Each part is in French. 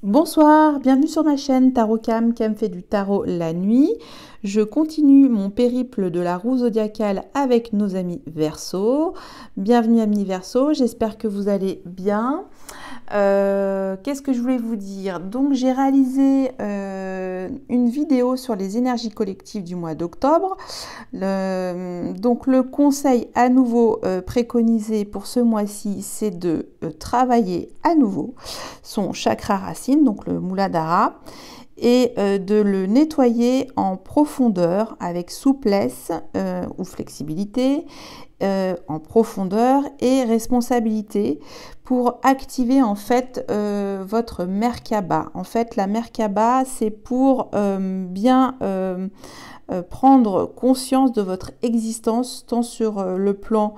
Bonsoir, bienvenue sur ma chaîne Tarot Cam fait du tarot la nuit. Je continue mon périple de la roue zodiacale avec nos amis Verseau. Bienvenue amis Verseau, j'espère que vous allez bien. Qu'est-ce que je voulais vous dire? Donc j'ai réalisé une vidéo sur les énergies collectives du mois d'octobre. Donc le conseil à nouveau préconisé pour ce mois-ci, c'est de travailler à nouveau son chakra racine, donc le Muladhara, et de le nettoyer en profondeur avec souplesse ou flexibilité, en profondeur et responsabilité pour activer en fait votre Merkaba. En fait, la Merkaba, c'est pour bien prendre conscience de votre existence, tant sur le plan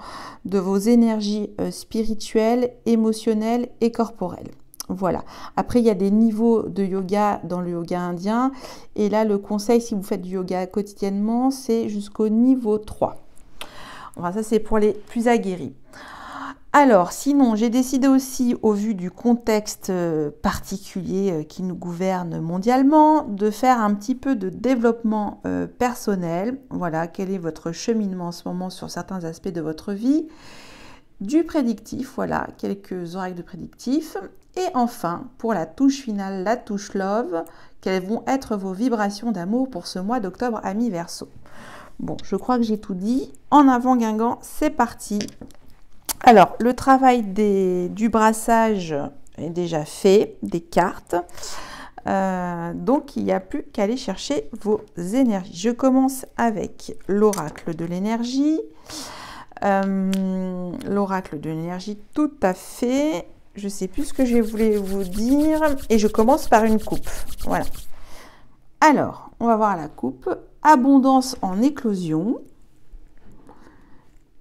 de vos énergies spirituelles, émotionnelles et corporelles. Voilà. Après, il y a des niveaux de yoga dans le yoga indien. Et là, le conseil, si vous faites du yoga quotidiennement, c'est jusqu'au niveau 3. Enfin, ça, c'est pour les plus aguerris. Alors, sinon, j'ai décidé aussi, au vu du contexte particulier qui nous gouverne mondialement, de faire un petit peu de développement personnel. Voilà, quel est votre cheminement en ce moment sur certains aspects de votre vie. Du prédictif, voilà, quelques orages de prédictif. Et enfin, pour la touche finale, la touche love, quelles vont être vos vibrations d'amour pour ce mois d'octobre, amis Verseau. Bon, je crois que j'ai tout dit. En avant Guingamp, c'est parti. Alors, le travail du brassage est déjà fait, des cartes. Donc, il n'y a plus qu'à aller chercher vos énergies. Je commence avec l'oracle de l'énergie. L'oracle de l'énergie, tout à fait. Je ne sais plus ce que je voulais vous dire. Et je commence par une coupe. Voilà. Alors, on va voir la coupe. Abondance en éclosion.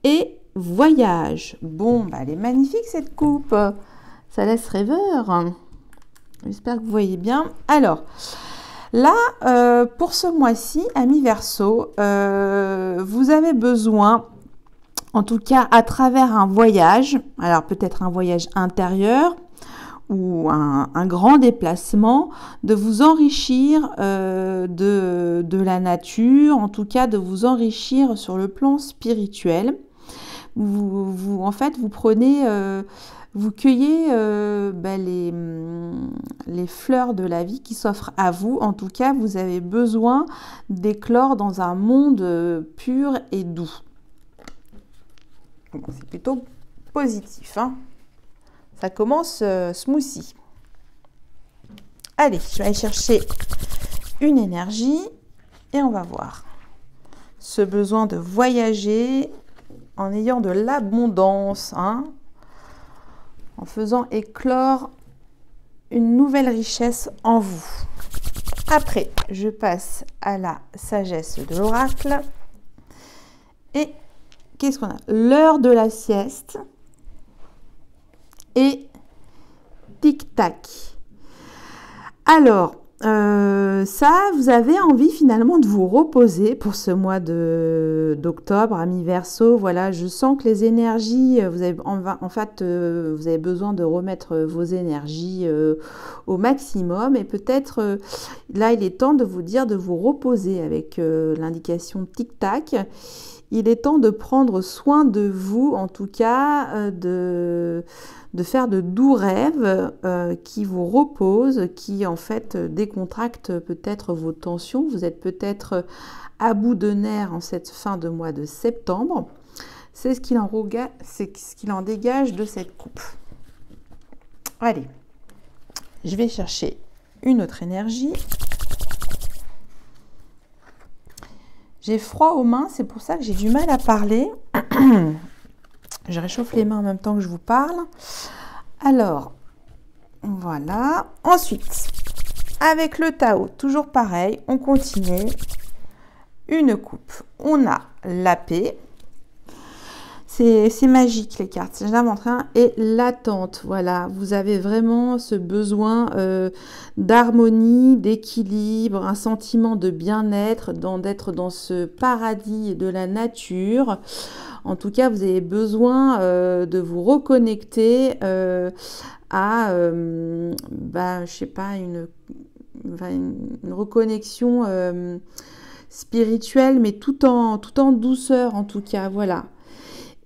Et voyage. Bon, bah, elle est magnifique cette coupe. Ça laisse rêveur. J'espère que vous voyez bien. Alors, là, pour ce mois-ci, amis Verseau, vous avez besoin, en tout cas à travers un voyage, alors peut-être un voyage intérieur ou un grand déplacement, de vous enrichir de la nature, en tout cas de vous enrichir sur le plan spirituel. En fait, vous prenez, vous cueillez les fleurs de la vie qui s'offrent à vous. En tout cas, vous avez besoin d'éclore dans un monde pur et doux. Bon, c'est plutôt positif, hein. Ça commence smoothie. Allez, je vais aller chercher une énergie et on va voir. Ce besoin de voyager en ayant de l'abondance, hein, en faisant éclore une nouvelle richesse en vous. Après, je passe à la sagesse de l'oracle. Et qu'est-ce qu'on a? L'heure de la sieste et tic-tac. Alors, ça, vous avez envie finalement de vous reposer pour ce mois d'octobre, amis Verseau. Voilà, je sens que les énergies, vous avez besoin de remettre vos énergies au maximum. Et peut-être, là, il est temps de vous dire de vous reposer avec l'indication tic-tac. Il est temps de prendre soin de vous, en tout cas, de faire de doux rêves qui vous reposent, qui en fait décontractent peut-être vos tensions. Vous êtes peut-être à bout de nerfs en cette fin de mois de septembre. C'est ce qu'il en dégage de cette coupe. Allez, je vais chercher une autre énergie. J'ai froid aux mains, c'est pour ça que j'ai du mal à parler. Je réchauffe les mains en même temps que je vous parle. Alors, voilà. Ensuite, avec le Tao, toujours pareil, on continue. Une coupe. On a la paix. C'est magique les cartes, j'invente rien. Et l'attente, voilà, vous avez vraiment ce besoin d'harmonie, d'équilibre, un sentiment de bien-être, d'être dans ce paradis de la nature. En tout cas, vous avez besoin de vous reconnecter à, je sais pas, une reconnexion spirituelle, mais tout en douceur, en tout cas, voilà.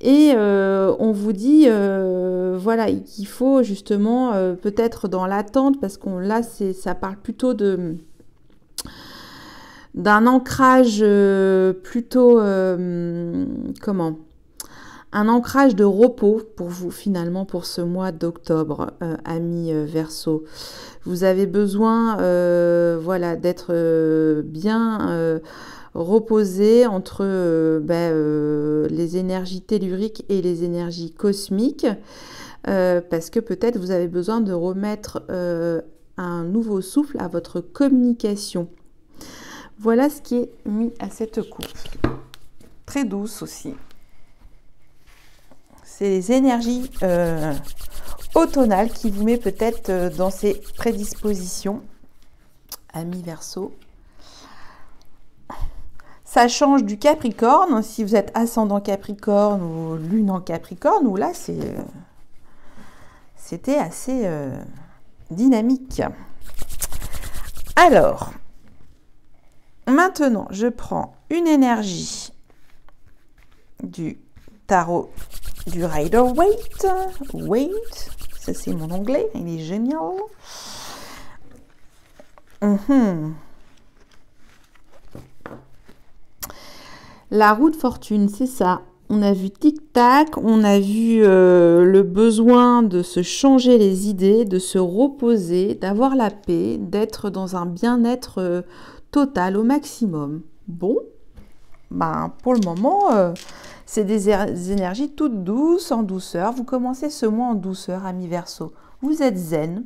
Et on vous dit, voilà, qu'il faut justement, peut-être dans l'attente, parce qu'on là, ça parle plutôt d'un ancrage plutôt, comment? Un ancrage de repos pour vous, finalement, pour ce mois d'octobre, amis Verseau. Vous avez besoin, voilà, d'être bien reposé entre les énergies telluriques et les énergies cosmiques, parce que peut-être vous avez besoin de remettre un nouveau souffle à votre communication. Voilà ce qui est mis à cette coupe. Très douce aussi. C'est les énergies automnales qui vous met peut-être dans ces prédispositions, amis Verseau. Ça change du Capricorne, si vous êtes ascendant Capricorne ou lune en Capricorne, où là c'était assez dynamique. Alors, maintenant, je prends une énergie du tarot du Rider-Waite. Waite, ça c'est mon anglais, il est génial. La roue de fortune, c'est ça. On a vu tic-tac, on a vu le besoin de se changer les idées, de se reposer, d'avoir la paix, d'être dans un bien-être total au maximum. Bon, pour le moment, c'est des énergies toutes douces, en douceur. Vous commencez ce mois en douceur, amis Verseau. Vous êtes zen.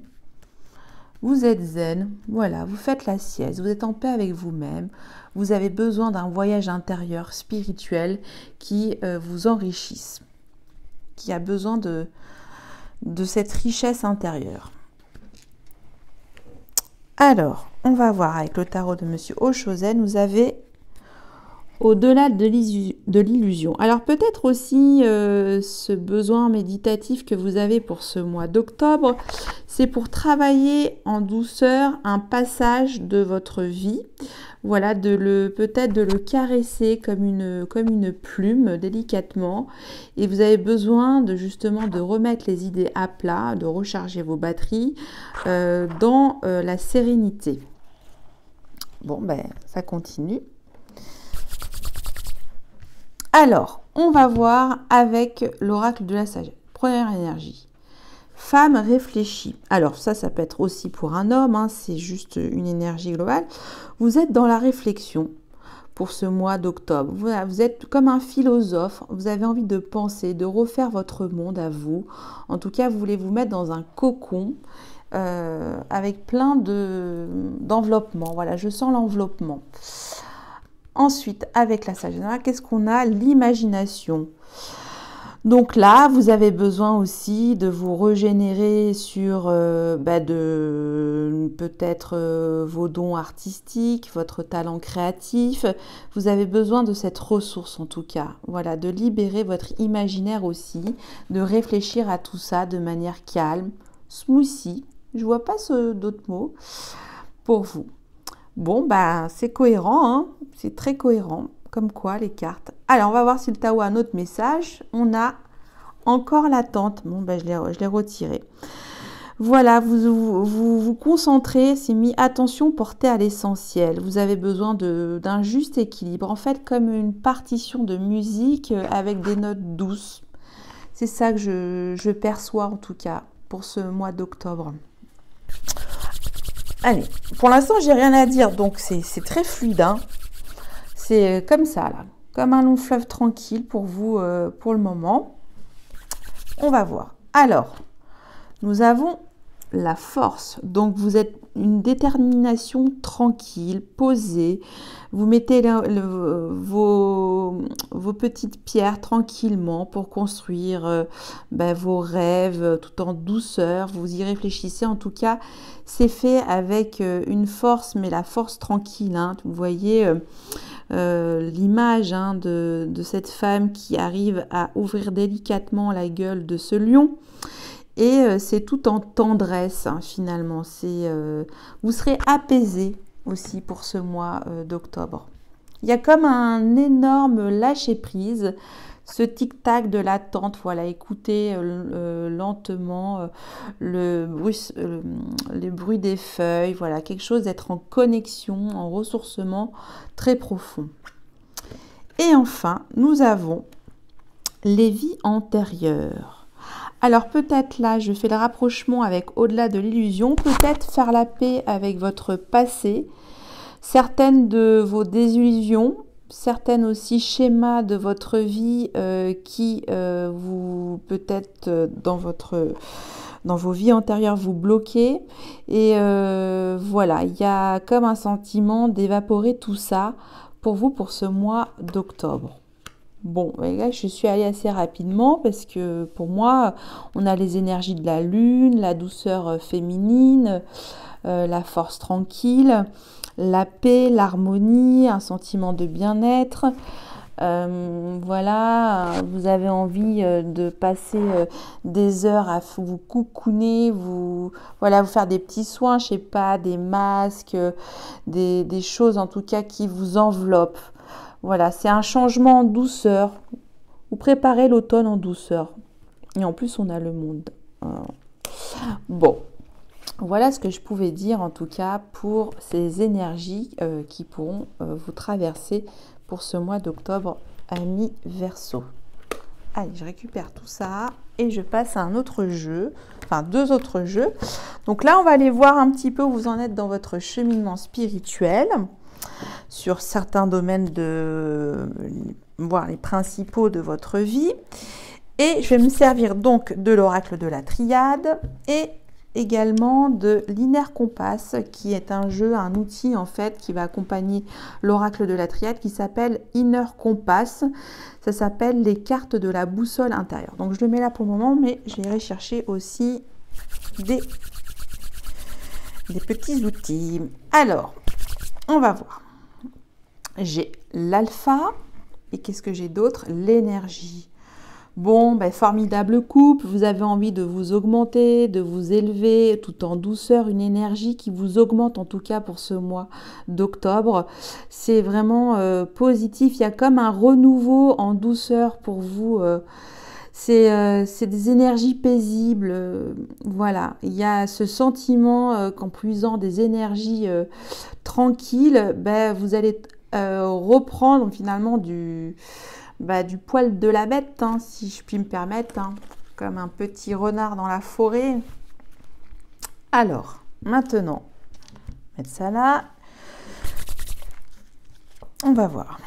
Vous êtes zen, voilà, vous faites la sieste, vous êtes en paix avec vous-même, vous avez besoin d'un voyage intérieur spirituel qui vous enrichisse, qui a besoin de cette richesse intérieure. Alors, on va voir avec le tarot de Monsieur Oshozen, vous avez au-delà de l'illusion. Alors peut-être aussi ce besoin méditatif que vous avez pour ce mois d'octobre, c'est pour travailler en douceur un passage de votre vie. Voilà, peut-être de le caresser comme une plume délicatement. Et vous avez besoin justement de remettre les idées à plat, de recharger vos batteries dans la sérénité. Bon, ça continue. Alors, on va voir avec l'oracle de la sagesse. Première énergie. Femme réfléchie. Alors, ça peut être aussi pour un homme, hein, c'est juste une énergie globale. Vous êtes dans la réflexion pour ce mois d'octobre. Vous êtes comme un philosophe. Vous avez envie de penser, de refaire votre monde à vous. En tout cas, vous voulez vous mettre dans un cocon avec plein d'enveloppement. Voilà, je sens l'enveloppement. Ensuite, avec la sagesse, qu'est-ce qu'on a? L'imagination. Donc là, vous avez besoin aussi de vous régénérer sur peut-être vos dons artistiques, votre talent créatif. Vous avez besoin de cette ressource en tout cas. Voilà, de libérer votre imaginaire aussi, de réfléchir à tout ça de manière calme, smoothie. Je vois pas d'autres mots pour vous. Bon, c'est cohérent, hein, c'est très cohérent, comme quoi les cartes. Alors, on va voir si le tarot a un autre message. On a encore l'attente. Bon, je l'ai retiré. Voilà, vous concentrez, c'est mis attention, portez à l'essentiel. Vous avez besoin d'un juste équilibre, en fait, comme une partition de musique avec des notes douces. C'est ça que je perçois, en tout cas, pour ce mois d'octobre. Allez, pour l'instant, j'ai rien à dire, donc c'est très fluide. Hein. C'est comme ça, là. Comme un long fleuve tranquille pour vous, pour le moment. On va voir. Alors, nous avons la force. Donc vous êtes une détermination tranquille, posée. Vous mettez vos petites pierres tranquillement pour construire vos rêves tout en douceur. Vous y réfléchissez. En tout cas, c'est fait avec une force, mais la force tranquille. Hein. Vous voyez l'image de cette femme qui arrive à ouvrir délicatement la gueule de ce lion. Et c'est tout en tendresse, hein, finalement. Vous serez apaisé aussi pour ce mois d'octobre. Il y a comme un énorme lâcher-prise, ce tic-tac de l'attente. Voilà, écoutez lentement les bruits des feuilles. Voilà, quelque chose d'être en connexion, en ressourcement très profond. Et enfin, nous avons les vies antérieures. Alors peut-être là, je fais le rapprochement avec au-delà de l'illusion, peut-être faire la paix avec votre passé, certaines de vos désillusions, certaines aussi schémas de votre vie qui vous peut-être dans vos vies antérieures vous bloquez. Et voilà, il y a comme un sentiment d'évaporer tout ça pour vous pour ce mois d'octobre. Bon, là, je suis allée assez rapidement parce que pour moi, on a les énergies de la lune, la douceur féminine, la force tranquille, la paix, l'harmonie, un sentiment de bien-être. Voilà, vous avez envie de passer des heures à vous coucouner, vous faire des petits soins, je sais pas, des masques, des choses en tout cas qui vous enveloppent. Voilà, c'est un changement en douceur. Vous préparez l'automne en douceur. Et en plus, on a le monde. Bon, voilà ce que je pouvais dire en tout cas pour ces énergies qui pourront vous traverser pour ce mois d'octobre, amis Verseau. Allez, je récupère tout ça et je passe à un autre jeu, enfin 2 autres jeux. Donc là, on va aller voir un petit peu où vous en êtes dans votre cheminement spirituel, sur certains domaines voir les principaux de votre vie. Et je vais me servir donc de l'oracle de la triade et également de l'Inner Compass, qui est un jeu, un outil en fait qui va accompagner l'oracle de la triade qui s'appelle Inner Compass. Ça s'appelle les cartes de la boussole intérieure. Donc je le mets là pour le moment, mais j'irai chercher aussi des petits outils. Alors, on va voir. J'ai l'alpha et qu'est-ce que j'ai d'autre? L'énergie. Bon, formidable couple, vous avez envie de vous augmenter, de vous élever tout en douceur, une énergie qui vous augmente en tout cas pour ce mois d'octobre. C'est vraiment positif, il y a comme un renouveau en douceur pour vous. C'est des énergies paisibles, voilà. Il y a ce sentiment qu'en puisant des énergies tranquilles, vous allez reprendre finalement du poil de la bête, hein, si je puis me permettre, hein, comme un petit renard dans la forêt. Alors, maintenant, mettre ça là. On va voir.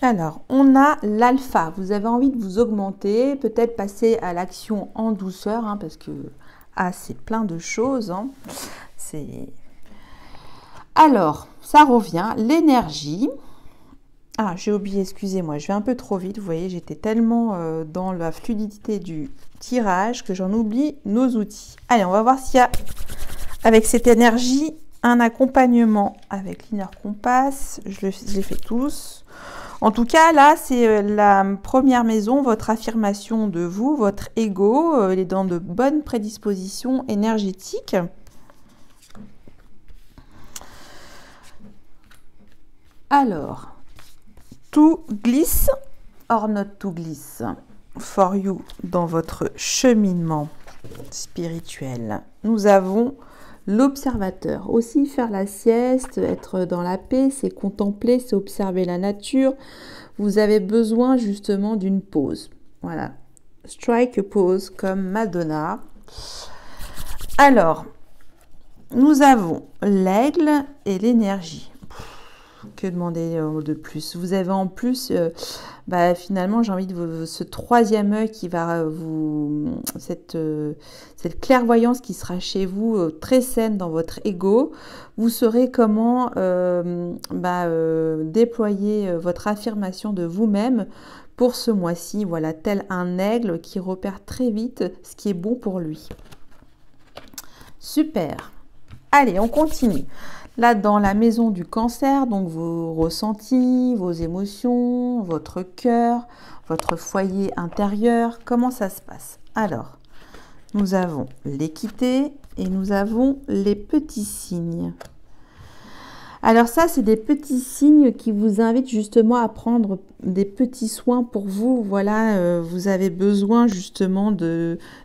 Alors, on a l'alpha. Vous avez envie de vous augmenter, peut-être passer à l'action en douceur, hein, parce que c'est plein de choses. Hein. Alors, ça revient, l'énergie. Ah, j'ai oublié, excusez-moi, je vais un peu trop vite. Vous voyez, j'étais tellement dans la fluidité du tirage que j'en oublie nos outils. Allez, on va voir s'il y a, avec cette énergie, un accompagnement avec l'Inner Compass. Je les fais tous. En tout cas, là, c'est la première maison, votre affirmation de vous, votre ego. Il est dans de bonnes prédispositions énergétiques. Alors, tout glisse, or not to glisse, for you, dans votre cheminement spirituel. Nous avons l'observateur. Aussi, faire la sieste, être dans la paix, c'est contempler, c'est observer la nature. Vous avez besoin justement d'une pause. Voilà. Strike a pause comme Madonna. Alors, nous avons l'aigle et l'énergie. Que demander de plus? Vous avez en plus, finalement, j'ai envie de vous, ce troisième œil qui va cette clairvoyance qui sera chez vous très saine dans votre ego. Vous saurez comment déployer votre affirmation de vous-même pour ce mois-ci. Voilà, tel un aigle qui repère très vite ce qui est bon pour lui. Super. Allez, on continue. Là, dans la maison du cancer, donc vos ressentis, vos émotions, votre cœur, votre foyer intérieur, comment ça se passe? Alors, nous avons l'équité et nous avons les petits signes. Alors ça, c'est des petits signes qui vous invitent justement à prendre des petits soins pour vous. Voilà, vous avez besoin justement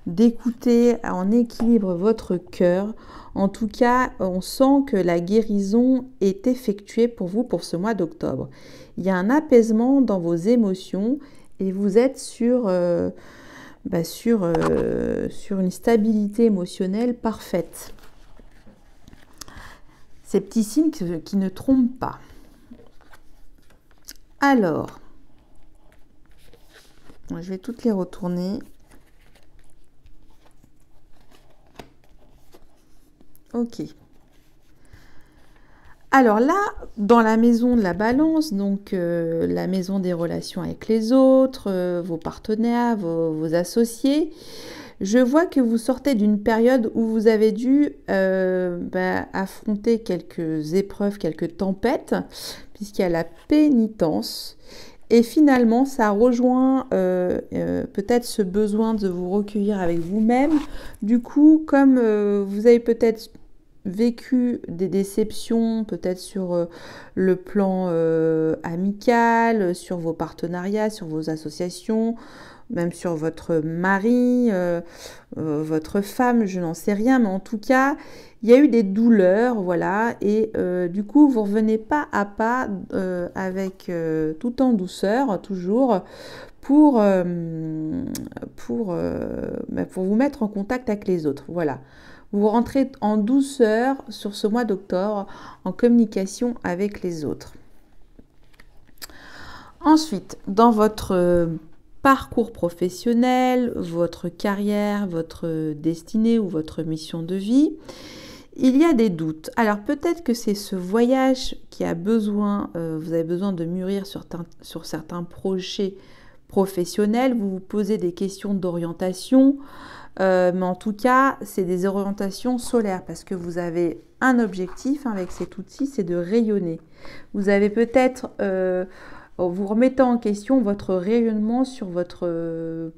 d'écouter en équilibre votre cœur. En tout cas, on sent que la guérison est effectuée pour vous pour ce mois d'octobre. Il y a un apaisement dans vos émotions et vous êtes sur une stabilité émotionnelle parfaite. Ces petits signes qui ne trompent pas. Alors, je vais toutes les retourner. Ok. Alors là, dans la maison de la balance, donc la maison des relations avec les autres, vos partenaires, vos associés, je vois que vous sortez d'une période où vous avez dû affronter quelques épreuves, quelques tempêtes, puisqu'il y a la pénitence. Et finalement, ça rejoint peut-être ce besoin de vous recueillir avec vous-même. Du coup, comme vous avez peut-être vécu des déceptions, peut-être sur le plan amical, sur vos partenariats, sur vos associations, même sur votre mari, votre femme, je n'en sais rien, mais en tout cas, il y a eu des douleurs, voilà, et du coup, vous revenez pas à pas avec tout en douceur, toujours, pour vous mettre en contact avec les autres, voilà. Vous rentrez en douceur sur ce mois d'octobre, en communication avec les autres. Ensuite, dans votre parcours professionnel, votre carrière, votre destinée ou votre mission de vie, il y a des doutes. Alors peut-être que c'est ce voyage qui a besoin, vous avez besoin de mûrir sur certains projets professionnels, vous vous posez des questions d'orientation, mais en tout cas, c'est des orientations solaires parce que vous avez un objectif avec cet outil, c'est de rayonner. Vous avez peut-être, vous remettez en question votre rayonnement sur votre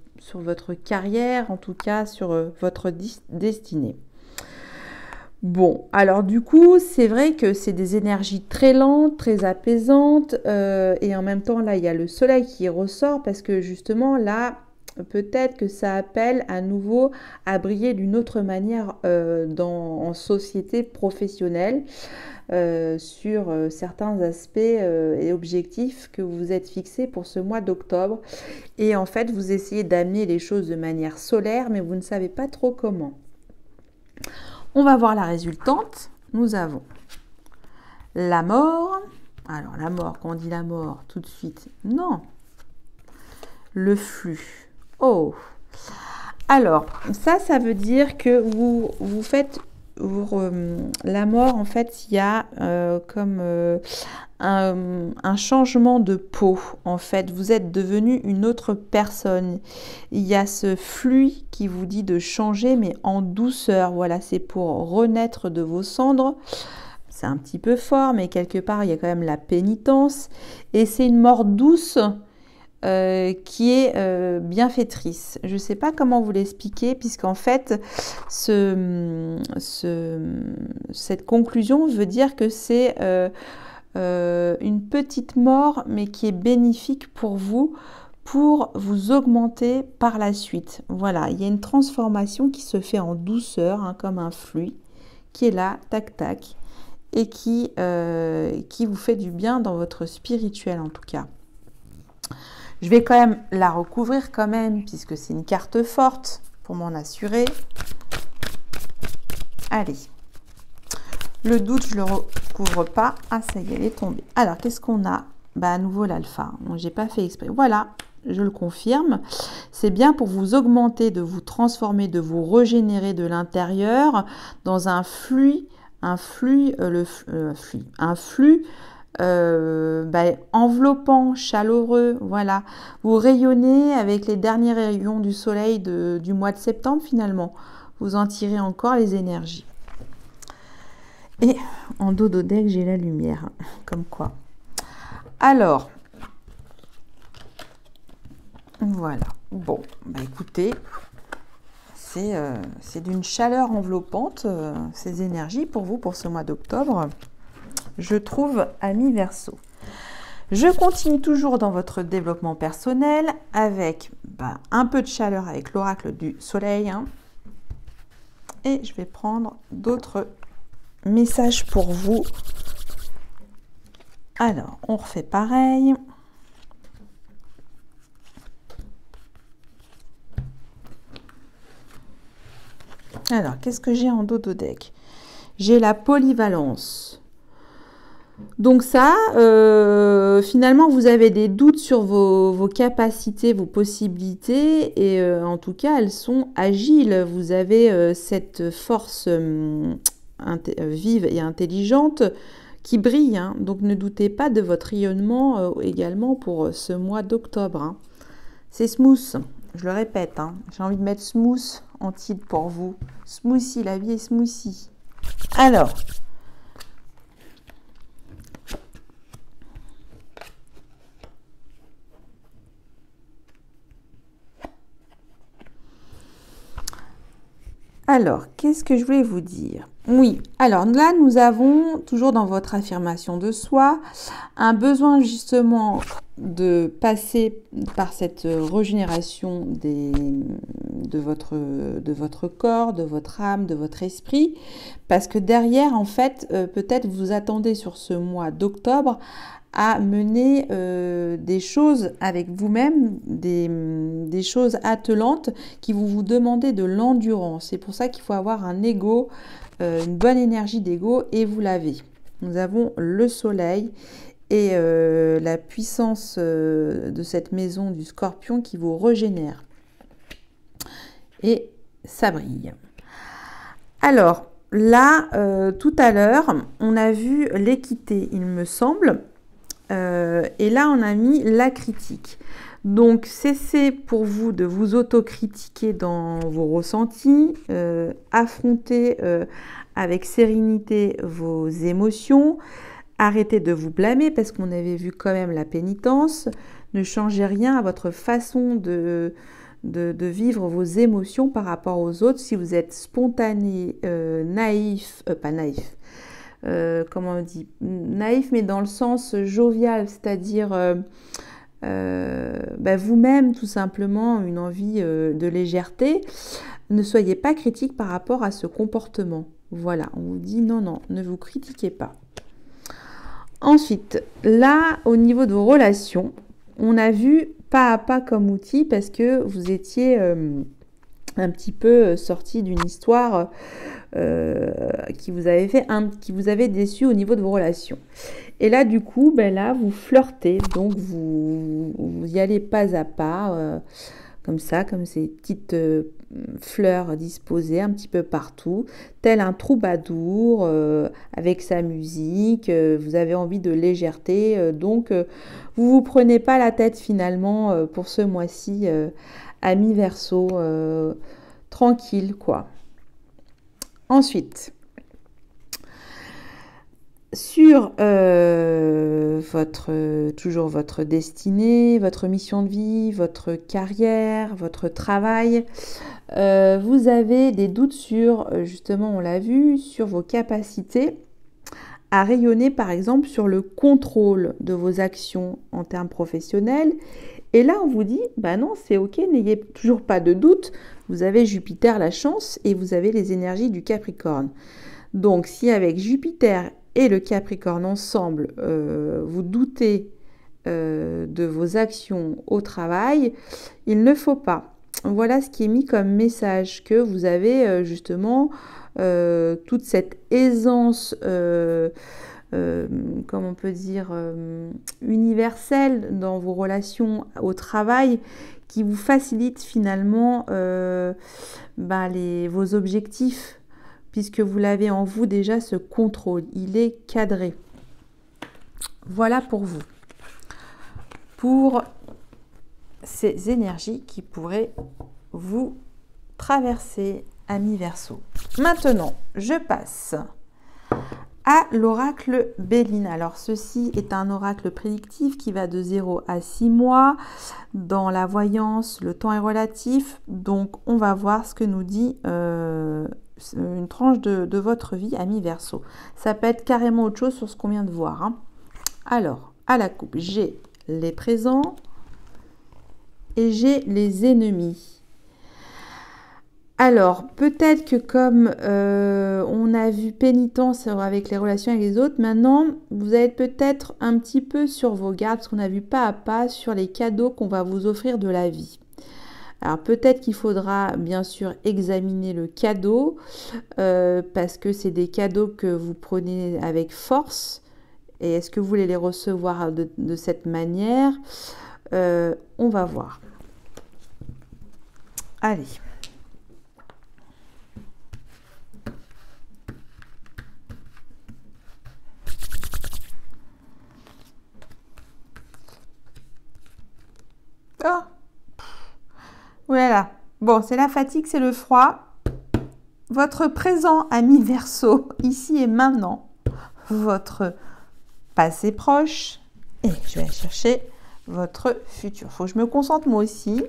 carrière, en tout cas sur votre destinée. Bon, alors du coup, c'est vrai que c'est des énergies très lentes, très apaisantes, et en même temps, là, il y a le soleil qui ressort parce que justement, là, peut-être que ça appelle à nouveau à briller d'une autre manière en société professionnelle sur certains aspects et objectifs que vous vous êtes fixés pour ce mois d'octobre. Et en fait, vous essayez d'amener les choses de manière solaire, mais vous ne savez pas trop comment. On va voir la résultante. Nous avons la mort. Alors la mort, quand on dit la mort, tout de suite, non. Le flux. Oh. Alors, ça veut dire que vous faites la mort, en fait, il y a un changement de peau. En fait, vous êtes devenu une autre personne. Il y a ce flux qui vous dit de changer, mais en douceur. Voilà, c'est pour renaître de vos cendres. C'est un petit peu fort, mais quelque part, il y a quand même la pénitence. Et c'est une mort douce qui est bienfaitrice. Je ne sais pas comment vous l'expliquer, puisqu'en fait, cette conclusion veut dire que c'est une petite mort, mais qui est bénéfique pour vous augmenter par la suite. Voilà, il y a une transformation qui se fait en douceur, hein, comme un fluide, qui est là, tac, tac, et qui vous fait du bien dans votre spirituel, en tout cas. Je vais quand même la recouvrir quand même, puisque c'est une carte forte, pour m'en assurer. Allez. Le doute, je ne le recouvre pas. Ah, ça y est, elle est tombée. Alors, qu'est-ce qu'on a? Bah, à nouveau l'alpha. Bon, j'ai pas fait exprès. Voilà, je le confirme. C'est bien pour vous augmenter, de vous transformer, de vous régénérer de l'intérieur dans un flux, enveloppant, chaleureux. Voilà, vous rayonnez avec les derniers rayons du soleil du mois de septembre finalement. Vous en tirez encore les énergies. Et en dos d'Odec, j'ai la lumière, comme quoi. Alors, voilà. Bon, bah écoutez, c'est d'une chaleur enveloppante, ces énergies pour vous, pour ce mois d'octobre, je trouve, amis Verseau. Je continue toujours dans votre développement personnel avec un peu de chaleur avec l'oracle du soleil. Hein, et je vais prendre d'autres messages pour vous. Alors, on refait pareil. Alors, qu'est-ce que j'ai en dos de deck? J'ai la polyvalence. Donc ça, finalement, vous avez des doutes sur vos capacités, vos possibilités, et en tout cas, elles sont agiles. Vous avez cette force vive et intelligente qui brille. Hein. Donc ne doutez pas de votre rayonnement également pour ce mois d'octobre. Hein. C'est smooth, je le répète. Hein. J'ai envie de mettre smooth en titre pour vous. Smoothie, la vie est smoothie. Alors, qu'est-ce que je voulais vous dire? Oui, alors là, nous avons, toujours dans votre affirmation de soi, un besoin justement de passer par cette régénération de votre corps, de votre âme, de votre esprit, parce que derrière, en fait, peut-être vous attendez sur ce mois d'octobre à mener des choses avec vous-même, des choses attelantes qui vont vous demander de l'endurance. C'est pour ça qu'il faut avoir un ego, une bonne énergie d'ego, et vous l'avez. Nous avons le soleil et la puissance de cette maison du scorpion qui vous régénère. Et ça brille. Alors, là, tout à l'heure, on a vu l'équité, il me semble. Et là, on a mis la critique. Donc, cessez pour vous de vous autocritiquer dans vos ressentis. Affrontez avec sérénité vos émotions. Arrêtez de vous blâmer parce qu'on avait vu quand même la pénitence. Ne changez rien à votre façon de vivre vos émotions par rapport aux autres. Si vous êtes spontané, naïf, pas naïf, comment on dit, naïf mais dans le sens jovial, c'est-à-dire vous-même tout simplement, une envie de légèreté, ne soyez pas critique par rapport à ce comportement. Voilà, on vous dit non, ne vous critiquez pas. Ensuite, là, au niveau de vos relations, on a vu pas à pas comme outil parce que vous étiez un petit peu sorti d'une histoire qui vous avait déçu au niveau de vos relations. Et là, du coup, là, vous flirtez, donc vous y allez pas à pas, comme ça, comme ces petites fleurs disposées un petit peu partout, tel un troubadour avec sa musique. Vous avez envie de légèreté, donc vous prenez pas la tête finalement pour ce mois-ci, amis Verseau, tranquille quoi. Ensuite, sur toujours votre destinée, votre mission de vie, votre carrière, votre travail, vous avez des doutes sur, justement on l'a vu, sur vos capacités à rayonner par exemple sur le contrôle de vos actions en termes professionnels. Et là on vous dit, non c'est ok, n'ayez toujours pas de doute, vous avez Jupiter la chance et vous avez les énergies du Capricorne. Donc si avec Jupiter et le Capricorne ensemble, vous doutez de vos actions au travail, il ne faut pas. Voilà ce qui est mis comme message, que vous avez justement toute cette aisance, comme on peut dire, universelle dans vos relations au travail qui vous facilite finalement vos objectifs, puisque vous l'avez en vous déjà, ce contrôle, il est cadré. Voilà pour vous, pour ces énergies qui pourraient vous traverser, amis Verseau. Maintenant, je passe à l'oracle Béline. Alors, ceci est un oracle prédictif qui va de 0 à 6 mois. Dans la voyance, le temps est relatif. Donc, on va voir ce que nous dit une tranche de votre vie, amis Verseau. Ça peut être carrément autre chose sur ce qu'on vient de voir, hein. Alors, à la coupe, j'ai les présents et j'ai les ennemis. Alors, peut-être que comme on a vu pénitence avec les relations avec les autres, maintenant, vous allez peut-être un petit peu sur vos gardes, parce qu'on a vu pas à pas sur les cadeaux qu'on va vous offrir de la vie. Alors, peut-être qu'il faudra, bien sûr, examiner le cadeau, parce que c'est des cadeaux que vous prenez avec force. Et est-ce que vous voulez les recevoir de cette manière? On va voir. Allez. Oh. Voilà. Bon, c'est la fatigue, c'est le froid. Votre présent, ami Verseau, ici et maintenant. Votre passé proche. Et je vais aller chercher votre futur. Il faut que je me concentre moi aussi.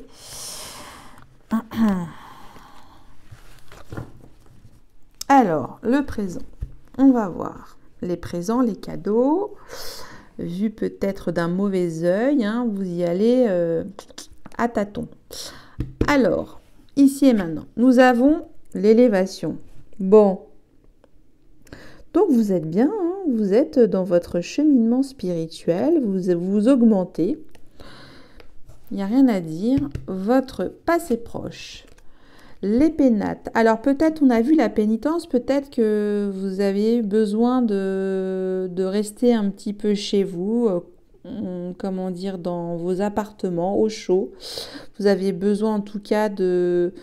Alors, le présent. On va voir les présents, les cadeaux. Vu peut-être d'un mauvais œil, hein, vous y allez à tâtons. Alors, ici et maintenant, nous avons l'élévation. Bon. Donc, vous êtes bien, hein, vous êtes dans votre cheminement spirituel, vous augmentez. Il n'y a rien à dire. Votre passé proche. Les pénates. Alors, peut-être, on a vu la pénitence, peut-être que vous avez besoin de rester un petit peu chez vous, comment dire, dans vos appartements, au chaud. Vous avez besoin, en tout cas, d'inventer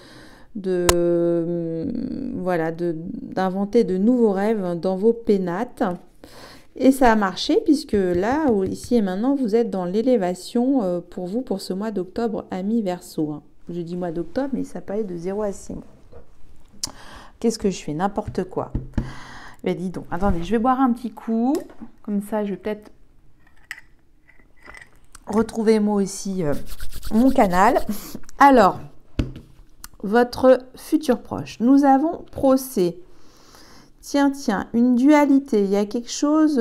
de nouveaux rêves dans vos pénates. Et ça a marché, puisque là, ici et maintenant, vous êtes dans l'élévation pour vous, pour ce mois d'octobre, amis Verseau, hein. Je dis mois d'octobre, mais ça peut aller de 0 à 6 mois. Qu'est-ce que je fais? N'importe quoi. Mais dis donc, attendez, je vais boire un petit coup. Comme ça, je vais peut-être retrouver moi aussi mon canal. Alors, votre futur proche. Nous avons procès. Tiens, une dualité. Il y a quelque chose,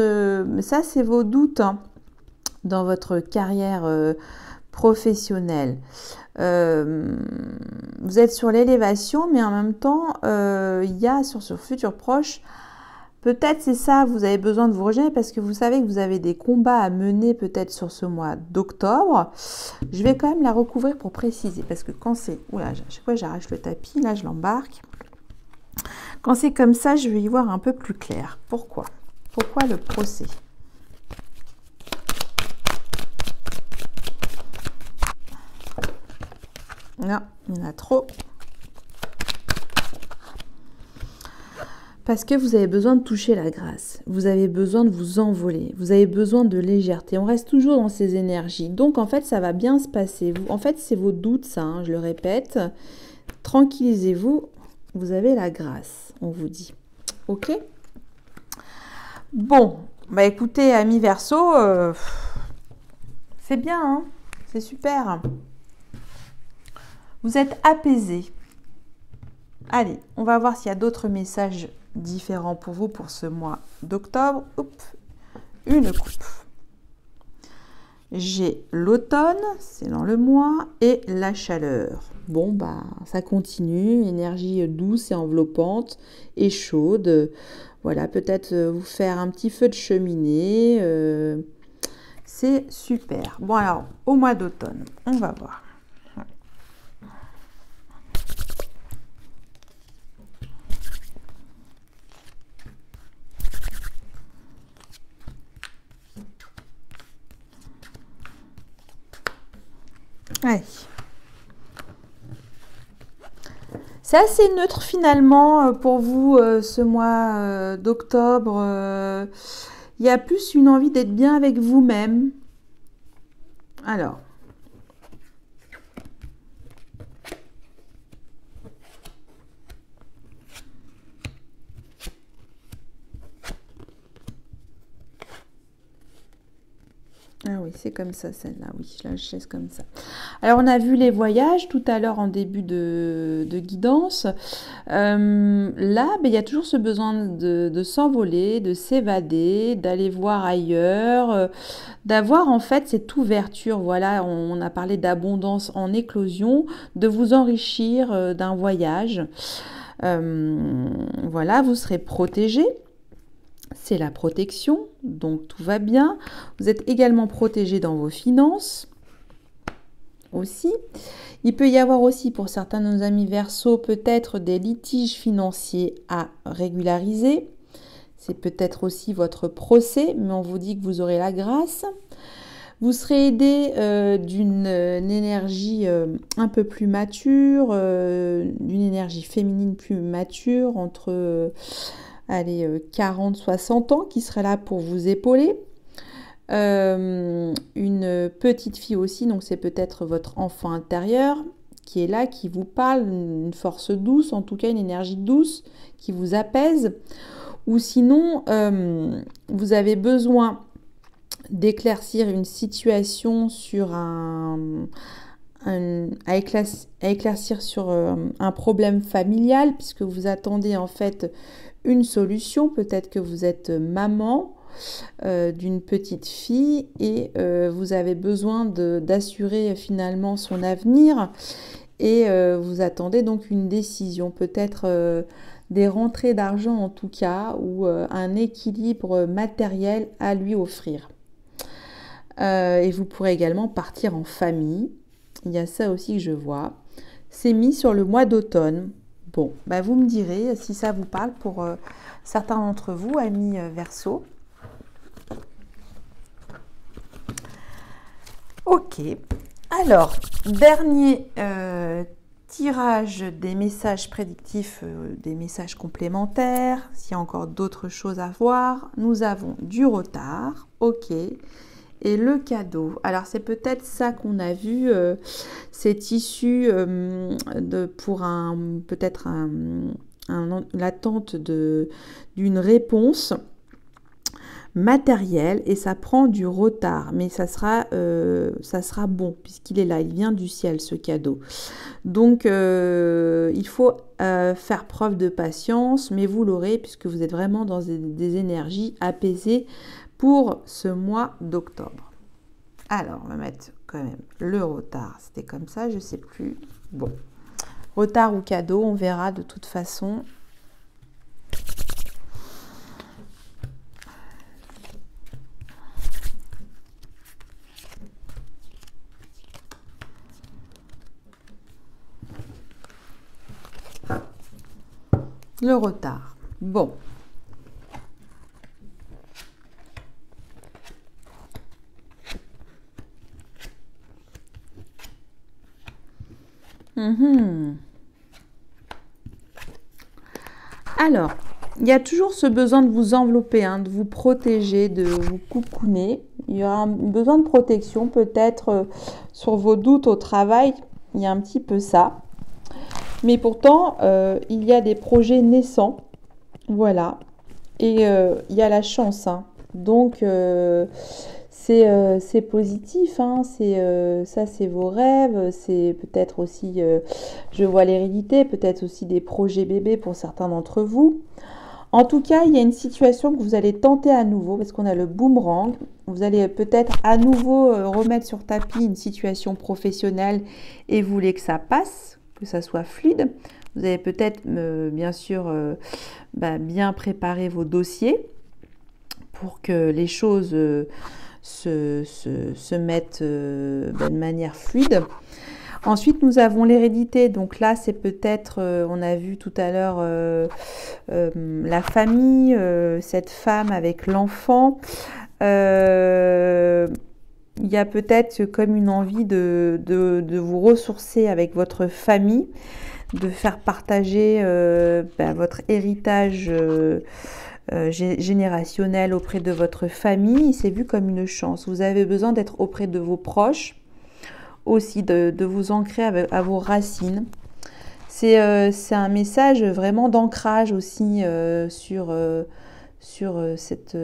ça c'est vos doutes, hein, dans votre carrière professionnelle. Vous êtes sur l'élévation, mais en même temps, il y a sur ce futur proche, peut-être c'est ça, vous avez besoin de vous rejoindre parce que vous savez que vous avez des combats à mener peut-être sur ce mois d'octobre. Je vais quand même la recouvrir pour préciser, parce que quand c'est... Oula, à chaque fois j'arrache le tapis, là je l'embarque. Quand c'est comme ça, je vais y voir un peu plus clair. Pourquoi? Pourquoi le procès? Non, il y en a trop. Parce que vous avez besoin de toucher la grâce. Vous avez besoin de vous envoler. Vous avez besoin de légèreté. On reste toujours dans ces énergies. Donc, en fait, ça va bien se passer. En fait, c'est vos doutes, ça, hein, je le répète. Tranquillisez-vous. Vous avez la grâce, on vous dit. Ok? Bon, bah écoutez, amis Verseau, c'est bien, hein? C'est super. Vous êtes apaisés. Allez, on va voir s'il y a d'autres messages différents pour vous pour ce mois d'octobre. Une coupe. J'ai l'automne, c'est dans le mois, et la chaleur. Bon, bah, ça continue, énergie douce et enveloppante et chaude. Voilà, peut-être vous faire un petit feu de cheminée. C'est super. Bon, alors, au mois d'automne, on va voir. Allez. C'est assez neutre finalement pour vous ce mois d'octobre. Il y a plus une envie d'être bien avec vous-même. Alors. Ah oui, c'est comme ça, celle-là. Oui, je la laisse comme ça. Alors, on a vu les voyages tout à l'heure en début de guidance. Là, il y a toujours ce besoin de s'envoler, de s'évader, d'aller voir ailleurs, d'avoir en fait cette ouverture. Voilà, on a parlé d'abondance en éclosion, de vous enrichir d'un voyage. Voilà, vous serez protégé. C'est la protection, donc tout va bien. Vous êtes également protégé dans vos finances aussi. Il peut y avoir aussi pour certains de nos amis Verseau peut-être des litiges financiers à régulariser. C'est peut-être aussi votre procès, mais on vous dit que vous aurez la grâce. Vous serez aidé d'une énergie un peu plus mature, d'une énergie féminine plus mature entre... 40-60 ans qui serait là pour vous épauler. Une petite fille aussi, donc c'est peut-être votre enfant intérieur qui est là, qui vous parle, une force douce, en tout cas une énergie douce qui vous apaise. Ou sinon, vous avez besoin d'éclaircir une situation sur à éclaircir sur un problème familial, puisque vous attendez en fait une solution. Peut-être que vous êtes maman d'une petite fille et vous avez besoin d'assurer finalement son avenir et vous attendez donc une décision, peut-être des rentrées d'argent en tout cas, ou un équilibre matériel à lui offrir. Et vous pourrez également partir en famille. Il y a ça aussi que je vois. C'est mis sur le mois d'automne. Bon, bah vous me direz si ça vous parle pour certains d'entre vous, amis Verseau. Ok. Alors, dernier tirage des messages prédictifs, des messages complémentaires. S'il y a encore d'autres choses à voir, nous avons du retard. Ok. Et le cadeau, alors c'est peut-être ça qu'on a vu, c'est issu pour peut-être l'attente d'une réponse matérielle et ça prend du retard, mais ça sera bon puisqu'il est là, il vient du ciel ce cadeau. Donc il faut faire preuve de patience, mais vous l'aurez puisque vous êtes vraiment dans des énergies apaisées pour ce mois d'octobre. Alors, on va mettre quand même le retard. C'était comme ça, je ne sais plus. Bon, retard ou cadeau, on verra de toute façon. Le retard. Bon. Alors, il y a toujours ce besoin de vous envelopper, hein, de vous protéger, de vous coucouner. Il y aura un besoin de protection peut-être sur vos doutes au travail. Il y a un petit peu ça. Mais pourtant, il y a des projets naissants. Voilà. Et il y a la chance. Hein. Donc, c'est positif, hein, ça c'est vos rêves, c'est peut-être aussi, je vois l'hérédité, peut-être aussi des projets bébés pour certains d'entre vous. En tout cas, il y a une situation que vous allez tenter à nouveau, parce qu'on a le boomerang. Vous allez peut-être à nouveau remettre sur tapis une situation professionnelle et vous voulez que ça passe, que ça soit fluide. Vous allez peut-être, bien sûr, bien préparer vos dossiers pour que les choses... se mettent de manière fluide. Ensuite, nous avons l'hérédité. Donc là, c'est peut-être, on a vu tout à l'heure, la famille, cette femme avec l'enfant. Il il y a peut-être comme une envie de vous ressourcer avec votre famille, de faire partager votre héritage générationnel auprès de votre famille. C'est vu comme une chance. Vous avez besoin d'être auprès de vos proches, aussi de vous ancrer à vos racines. C'est un message vraiment d'ancrage aussi sur cet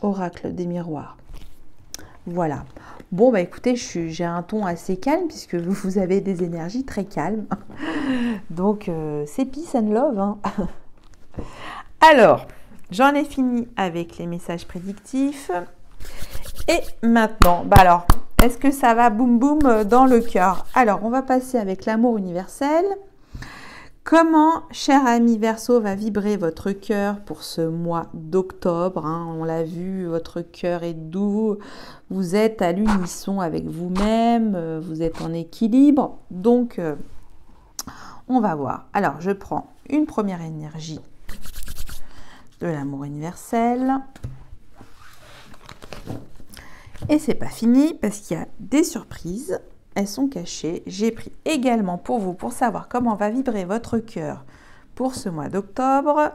oracle des miroirs. Voilà. Bon, bah écoutez, j'ai un ton assez calme puisque vous avez des énergies très calmes. Donc, c'est peace and love. Hein. Alors, j'en ai fini avec les messages prédictifs. Et maintenant, bah alors, est-ce que ça va boum boum dans le cœur? Alors, on va passer avec l'amour universel. Comment, cher ami Verseau, va vibrer votre cœur pour ce mois d'octobre, hein? On l'a vu, votre cœur est doux, vous êtes à l'unisson avec vous-même, vous êtes en équilibre. Donc, on va voir. Alors, je prends une première énergie de l'amour universel. Et c'est pas fini parce qu'il y a des surprises. Elles sont cachées. J'ai pris également pour vous, pour savoir comment va vibrer votre cœur pour ce mois d'octobre,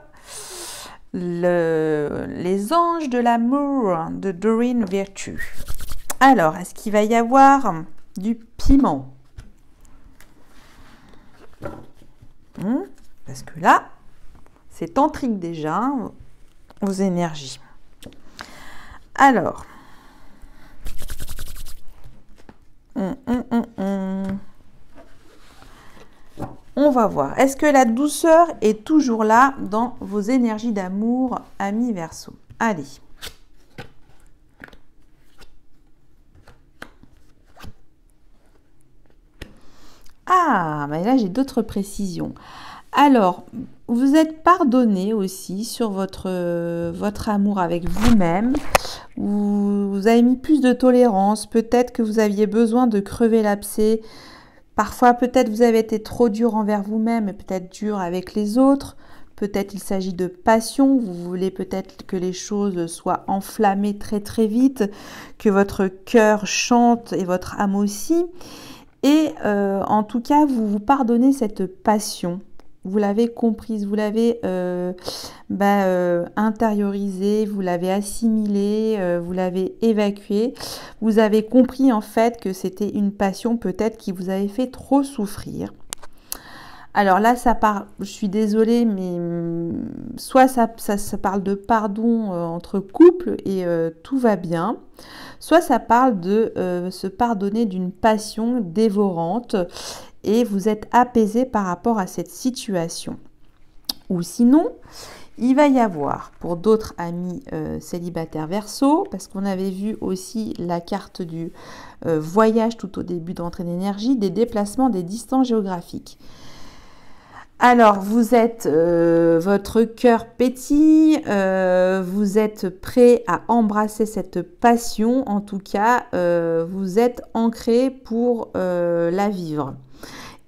les anges de l'amour de Doreen Virtue. Alors, est-ce qu'il va y avoir du piment? Parce que là, c'est tantrique déjà, hein, aux énergies. Alors, on va voir. Est-ce que la douceur est toujours là dans vos énergies d'amour, amis Verseau? Allez. Ah, mais là j'ai d'autres précisions. Alors, vous êtes pardonné aussi sur votre amour avec vous-même. Vous avez mis plus de tolérance. Peut-être que vous aviez besoin de crever l'abcès. Parfois, peut-être vous avez été trop dur envers vous-même et peut-être dur avec les autres. Peut-être il s'agit de passion. Vous voulez peut-être que les choses soient enflammées très très vite, que votre cœur chante et votre âme aussi. Et en tout cas, vous vous pardonnez cette passion. Vous l'avez comprise, vous l'avez intériorisée, vous l'avez assimilée, vous l'avez évacuée. Vous avez compris en fait que c'était une passion peut-être qui vous avait fait trop souffrir. Alors là, ça parle, je suis désolée, mais soit ça parle de pardon entre couples et tout va bien, soit ça parle de se pardonner d'une passion dévorante et vous êtes apaisé par rapport à cette situation. Ou sinon, il va y avoir pour d'autres amis célibataires Verseau, parce qu'on avait vu aussi la carte du voyage tout au début d'entrée d'énergie, des déplacements, des distances géographiques. Alors, vous êtes, votre cœur pétille, vous êtes prêt à embrasser cette passion, en tout cas, vous êtes ancré pour la vivre.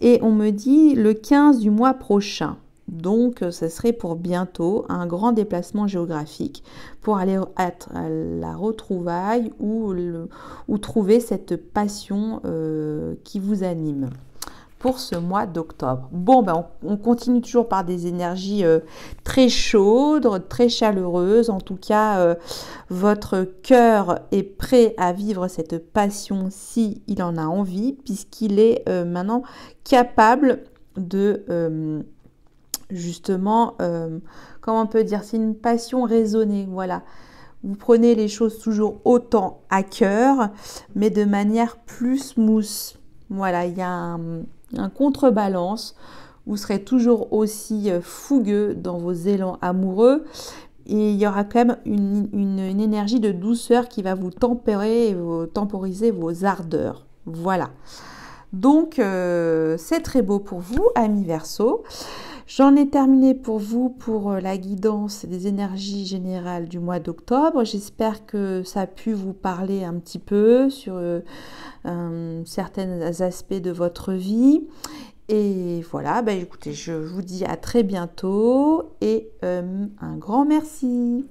Et on me dit le 15 du mois prochain, donc ce serait pour bientôt un grand déplacement géographique pour aller à la retrouvaille ou trouver cette passion qui vous anime pour ce mois d'octobre. Bon, ben on continue toujours par des énergies très chaudes, très chaleureuses. En tout cas, votre cœur est prêt à vivre cette passion si il en a envie, puisqu'il est maintenant capable de justement, comment on peut dire, c'est une passion raisonnée, voilà. Vous prenez les choses toujours autant à cœur, mais de manière plus smooth. Voilà, il y a un contrebalance. Vous serez toujours aussi fougueux dans vos élans amoureux. Et il y aura quand même une énergie de douceur qui va vous tempérer et temporiser vos ardeurs. Voilà. Donc, c'est très beau pour vous, amis Verseau. J'en ai terminé pour vous pour la guidance des énergies générales du mois d'octobre. J'espère que ça a pu vous parler un petit peu sur certains aspects de votre vie. Et voilà, bah écoutez, je vous dis à très bientôt et un grand merci.